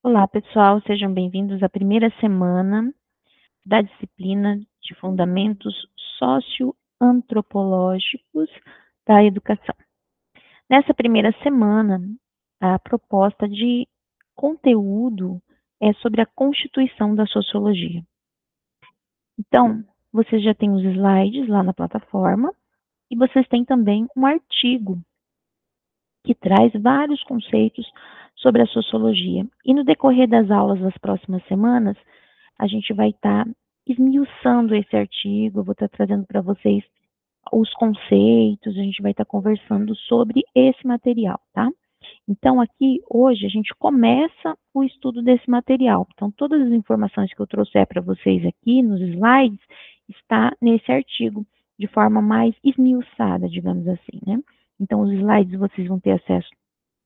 Olá, pessoal, sejam bem-vindos à primeira semana da disciplina de Fundamentos Socioantropológicos da Educação. Nessa primeira semana, a proposta de conteúdo é sobre a constituição da sociologia. Então, vocês já têm os slides lá na plataforma e vocês têm também um artigo que traz vários conceitos sobre a sociologia. E no decorrer das aulas das próximas semanas, a gente vai estar esmiuçando esse artigo, eu vou estar trazendo para vocês os conceitos, a gente vai estar conversando sobre esse material, tá? Então, aqui, hoje, a gente começa o estudo desse material. Então, todas as informações que eu trouxer para vocês aqui nos slides, está nesse artigo, de forma mais esmiuçada, digamos assim, né? Então, os slides vocês vão ter acesso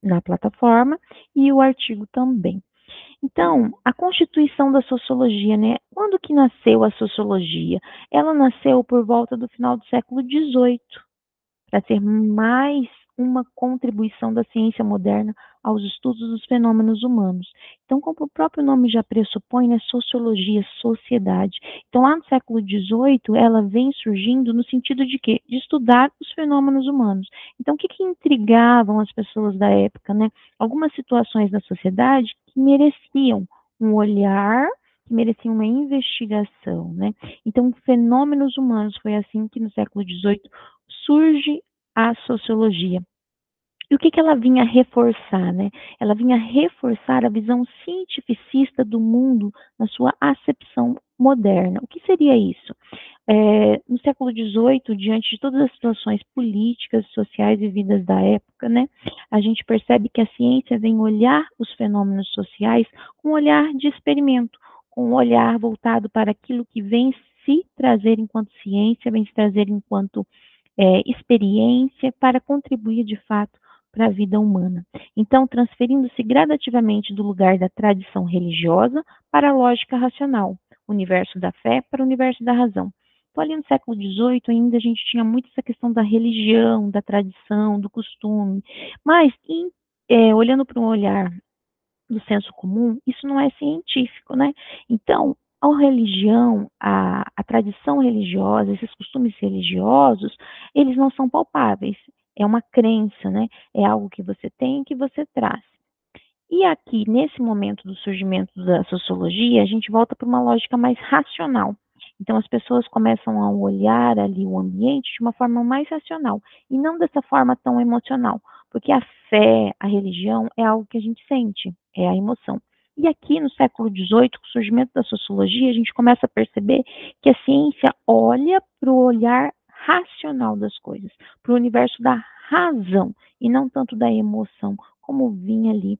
na plataforma e o artigo também. Então, a constituição da sociologia, né? Quando que nasceu a sociologia? Ela nasceu por volta do final do século XVIII, para ser mais uma contribuição da ciência moderna aos estudos dos fenômenos humanos. Então, como o próprio nome já pressupõe, né, sociologia, sociedade. Então, lá no século XVIII, ela vem surgindo no sentido de quê? De estudar os fenômenos humanos. Então, o que, que intrigavam as pessoas da época, né? Algumas situações da sociedade que mereciam um olhar, que mereciam uma investigação, né? Então, fenômenos humanos foi assim que no século XVIII surge a sociologia. E o que, que ela vinha reforçar, né? Ela vinha reforçar a visão cientificista do mundo na sua acepção moderna. O que seria isso? No século XVIII, diante de todas as situações políticas, sociais e vividas da época, né, a gente percebe que a ciência vem olhar os fenômenos sociais com um olhar de experimento, com um olhar voltado para aquilo que vem se trazer enquanto ciência, vem se trazer enquanto experiência para contribuir de fato para a vida humana. Então, transferindo-se gradativamente do lugar da tradição religiosa para a lógica racional, universo da fé para o universo da razão. Então, ali no século XVIII, ainda a gente tinha muito essa questão da religião, da tradição, do costume, mas olhando para um olhar do senso comum, isso não é científico, né? Então, a religião, a tradição religiosa, esses costumes religiosos, eles não são palpáveis. É uma crença, né? É algo que você tem e que você traz. E aqui, nesse momento do surgimento da sociologia, a gente volta para uma lógica mais racional. Então, as pessoas começam a olhar ali o ambiente de uma forma mais racional e não dessa forma tão emocional, porque a fé, a religião é algo que a gente sente, é a emoção. E aqui no século XVIII, com o surgimento da sociologia, a gente começa a perceber que a ciência olha para o olhar racional das coisas, para o universo da razão e não tanto da emoção, como vinha ali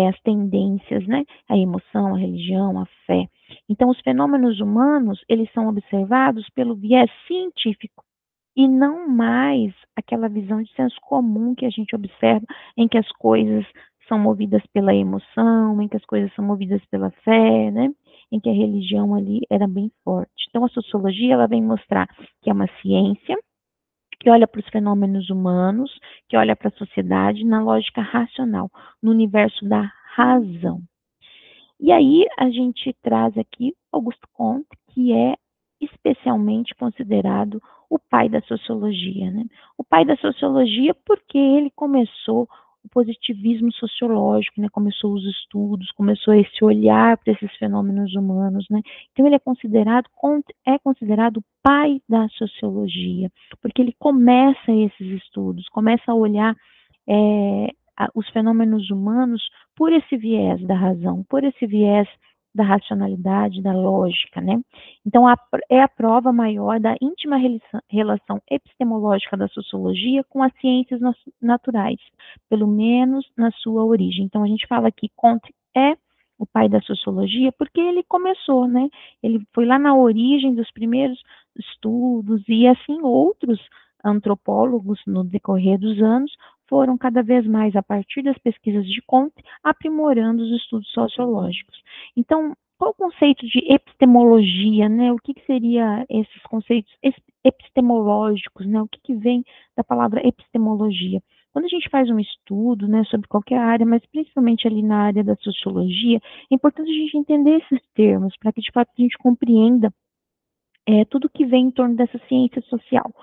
as tendências, né? A emoção, a religião, a fé. Então, os fenômenos humanos, eles são observados pelo viés científico e não mais aquela visão de senso comum que a gente observa em que as coisas são movidas pela emoção, em que as coisas são movidas pela fé, né? Em que a religião ali era bem forte. Então, a sociologia, ela vem mostrar que é uma ciência que olha para os fenômenos humanos, que olha para a sociedade na lógica racional, no universo da razão. E aí a gente traz aqui Augusto Comte, que é especialmente considerado o pai da sociologia, né? O pai da sociologia porque ele começou o positivismo sociológico, né? Começou os estudos, começou esse olhar para esses fenômenos humanos, né? Então ele é considerado o pai da sociologia, porque ele começa esses estudos, começa a olhar os fenômenos humanos por esse viés da razão, por esse viés da racionalidade, da lógica, né? Então, é a prova maior da íntima relação epistemológica da sociologia com as ciências naturais, pelo menos na sua origem. Então, a gente fala que Comte é o pai da sociologia porque ele começou, né? Ele foi lá na origem dos primeiros estudos e assim outros antropólogos no decorrer dos anos foram cada vez mais, a partir das pesquisas de Comte, aprimorando os estudos sociológicos. Então, qual o conceito de epistemologia, né? O que seria esses conceitos epistemológicos, né? O que vem da palavra epistemologia? Quando a gente faz um estudo, né, sobre qualquer área, mas principalmente ali na área da sociologia, é importante a gente entender esses termos, para que de fato a gente compreenda tudo que vem em torno dessa ciência social,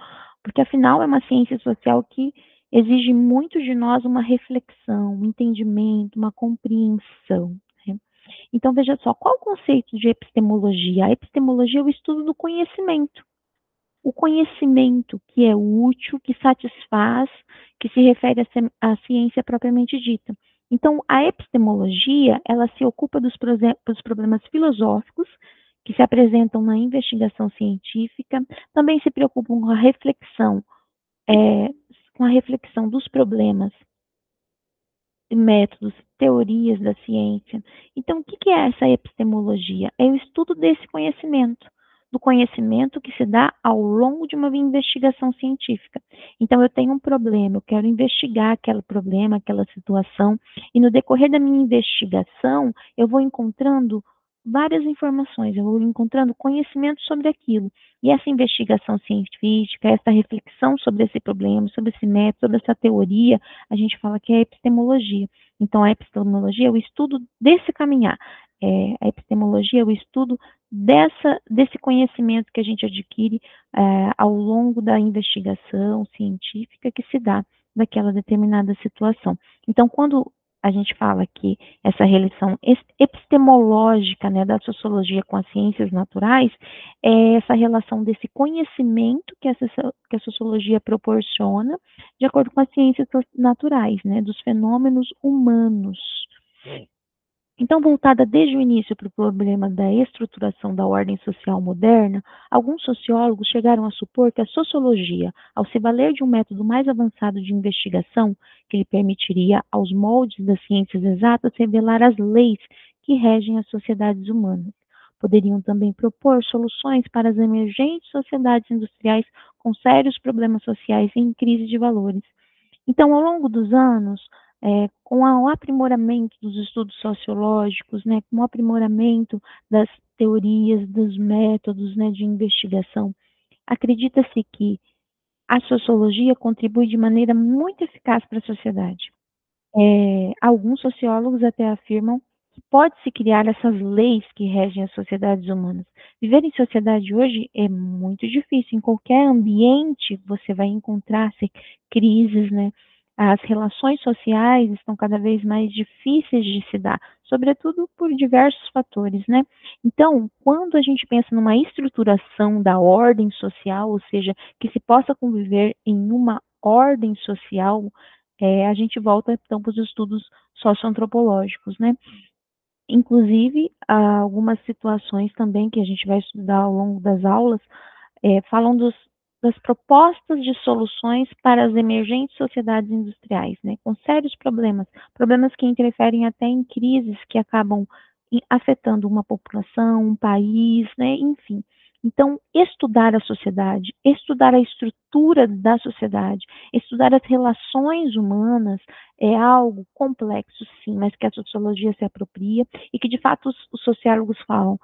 porque afinal é uma ciência social que exige muito de nós uma reflexão, um entendimento, uma compreensão, né? Então veja só, qual o conceito de epistemologia? A epistemologia é o estudo do conhecimento. O conhecimento que é útil, que satisfaz, que se refere à ciência propriamente dita. Então, a epistemologia, ela se ocupa dos problemas filosóficos que se apresentam na investigação científica, também se preocupam com a reflexão dos problemas, métodos, teorias da ciência. Então, o que é essa epistemologia? É o estudo desse conhecimento, do conhecimento que se dá ao longo de uma investigação científica. Então, eu tenho um problema, eu quero investigar aquele problema, aquela situação, e no decorrer da minha investigação, eu vou encontrando várias informações, eu vou encontrando conhecimento sobre aquilo. E essa investigação científica, essa reflexão sobre esse problema, sobre esse método, sobre essa teoria, a gente fala que é epistemologia. Então, a epistemologia é o estudo desse caminhar. A epistemologia é o estudo desse conhecimento que a gente adquire ao longo da investigação científica que se dá daquela determinada situação. Então, quando a gente fala que essa relação epistemológica, né, da sociologia com as ciências naturais, é essa relação desse conhecimento que a sociologia proporciona de acordo com as ciências naturais, né, dos fenômenos humanos. Então, voltada desde o início para o problema da estruturação da ordem social moderna, alguns sociólogos chegaram a supor que a sociologia, ao se valer de um método mais avançado de investigação, que lhe permitiria, aos moldes das ciências exatas, revelar as leis que regem as sociedades humanas, poderiam também propor soluções para as emergentes sociedades industriais com sérios problemas sociais e em crise de valores. Então, ao longo dos anos, com o aprimoramento dos estudos sociológicos, né, com o aprimoramento das teorias, dos métodos, né, de investigação, acredita-se que a sociologia contribui de maneira muito eficaz para a sociedade. Alguns sociólogos até afirmam que pode-se criar essas leis que regem as sociedades humanas. Viver em sociedade hoje é muito difícil. Em qualquer ambiente você vai encontrar-se crises, né? As relações sociais estão cada vez mais difíceis de se dar, sobretudo por diversos fatores, né? Então, quando a gente pensa numa estruturação da ordem social, ou seja, que se possa conviver em uma ordem social, a gente volta então para os estudos socioantropológicos, né? Inclusive, há algumas situações também que a gente vai estudar ao longo das aulas, falam das propostas de soluções para as emergentes sociedades industriais, né, com sérios problemas, problemas que interferem até em crises que acabam afetando uma população, um país, né, enfim. Então, estudar a sociedade, estudar a estrutura da sociedade, estudar as relações humanas é algo complexo, sim, mas que a sociologia se apropria e que, de fato, os sociólogos falam,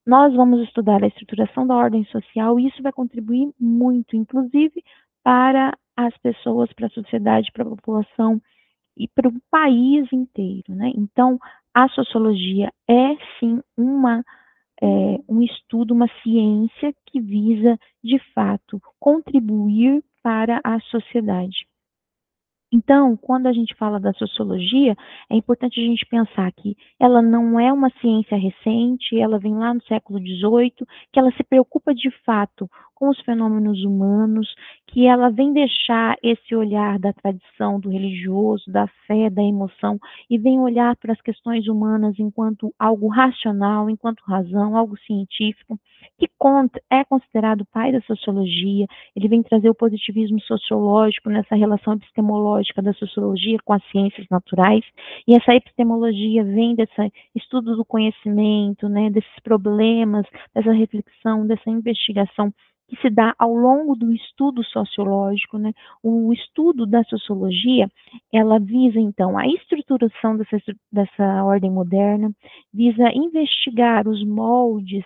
nós vamos estudar a estruturação da ordem social e isso vai contribuir muito, inclusive para as pessoas, para a sociedade, para a população e para o país inteiro, né? Então, a sociologia é sim um estudo, uma ciência que visa, de fato, contribuir para a sociedade. Então, quando a gente fala da sociologia, é importante a gente pensar que ela não é uma ciência recente, ela vem lá no século XVIII, que ela se preocupa de fato com os fenômenos humanos, que ela vem deixar esse olhar da tradição, do religioso, da fé, da emoção, e vem olhar para as questões humanas enquanto algo racional, enquanto razão, algo científico, que é considerado o pai da sociologia. Ele vem trazer o positivismo sociológico nessa relação epistemológica da sociologia com as ciências naturais, e essa epistemologia vem desse estudo do conhecimento, né, desses problemas, dessa reflexão, dessa investigação que se dá ao longo do estudo sociológico, né? O estudo da sociologia, ela visa, então, a estruturação dessa ordem moderna, visa investigar os moldes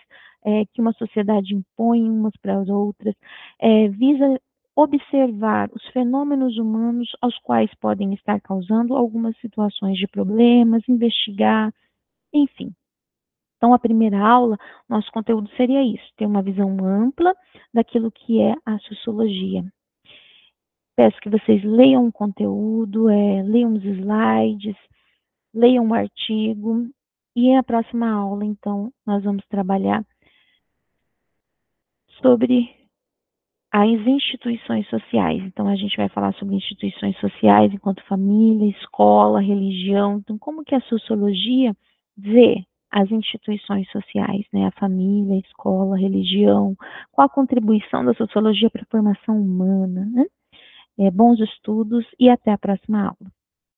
que uma sociedade impõe umas para as outras, visa observar os fenômenos humanos aos quais podem estar causando algumas situações de problemas, investigar, enfim. Então, a primeira aula, nosso conteúdo seria isso, ter uma visão ampla daquilo que é a sociologia. Peço que vocês leiam o conteúdo, leiam os slides, leiam o artigo, e na próxima aula, então, nós vamos trabalhar sobre as instituições sociais. Então, a gente vai falar sobre instituições sociais enquanto família, escola, religião. Então, como que a sociologia vê as instituições sociais, né? A família, a escola, a religião, qual a contribuição da sociologia para a formação humana, né? Bons estudos e até a próxima aula.